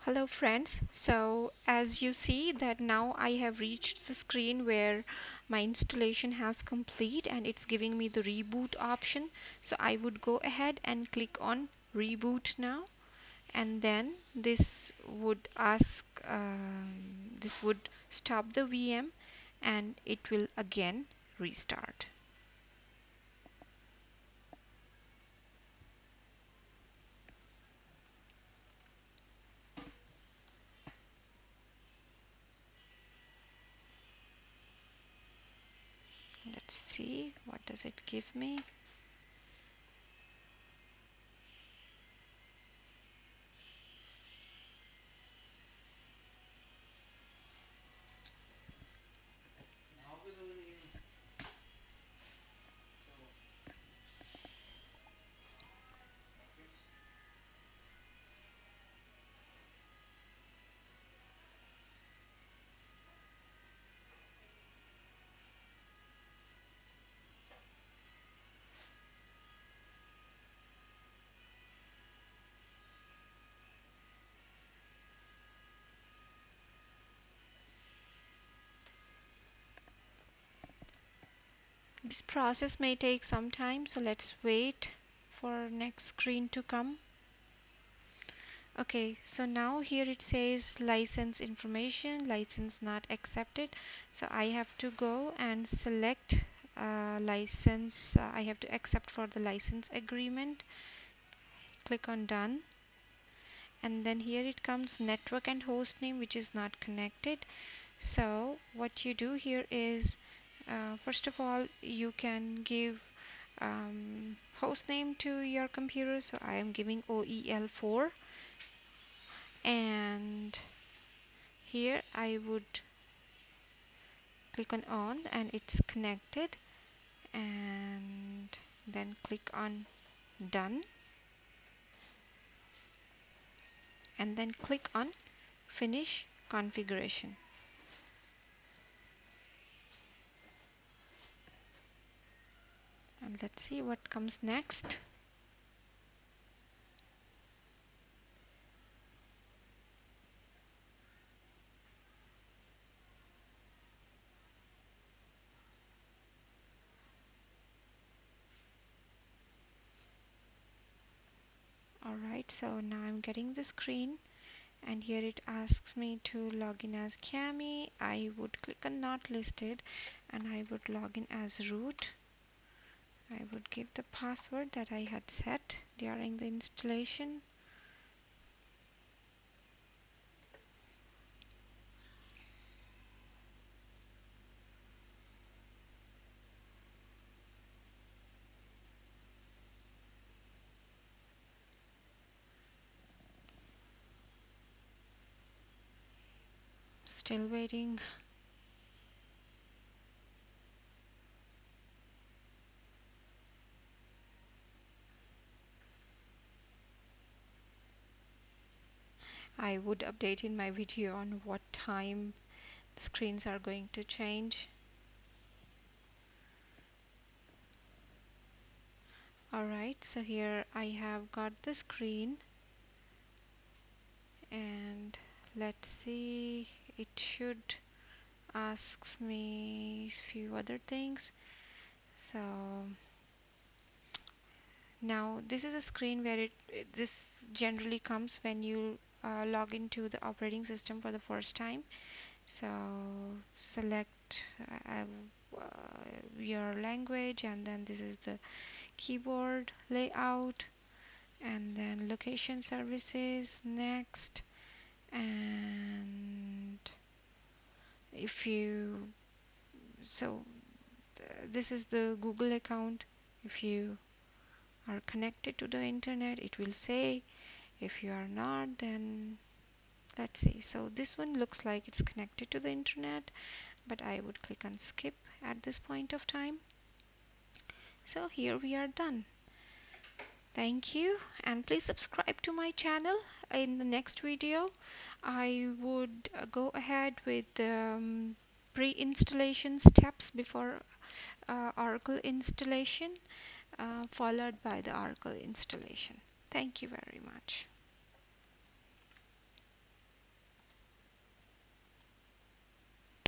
Hello friends, so as you see that now I have reached the screen where my installation has complete and it's giving me the reboot option. So I would go ahead and click on reboot now, and then this would this would stop the VM and it will again restart. Let's see, what does it give me? This process may take some time, so let's wait for next screen to come. Okay, so now here it says license information, license not accepted. So I have to go and select license. I have to accept for the license agreement. Click on done. And then here it comes network and host name, which is not connected. So what you do here is, first of all, you can give host name to your computer. So I am giving OEL4, and here I would click on and it's connected, and then click on done, and then click on finish configuration. And let's see what comes next. Alright, so now I'm getting the screen, and here it asks me to log in as Kyemy. I would click on not listed and I would log in as root. I would give the password that I had set during the installation. Still waiting. I would update in my video on what time the screens are going to change. Alright, so here I have got the screen, and let's see, it should asks me a few other things. So now this is a screen where this generally comes when you log into the operating system for the first time. So select your language, and then this is the keyboard layout, and then location services next. And if you so this is the Google account. If you are connected to the internet, it will say. If you are not, then let's see. So this one looks like it's connected to the internet, but I would click on skip at this point of time. So here we are done. Thank you, and please subscribe to my channel. In the next video I would go ahead with pre-installation steps before Oracle installation, followed by the Oracle installation. Thank you very much.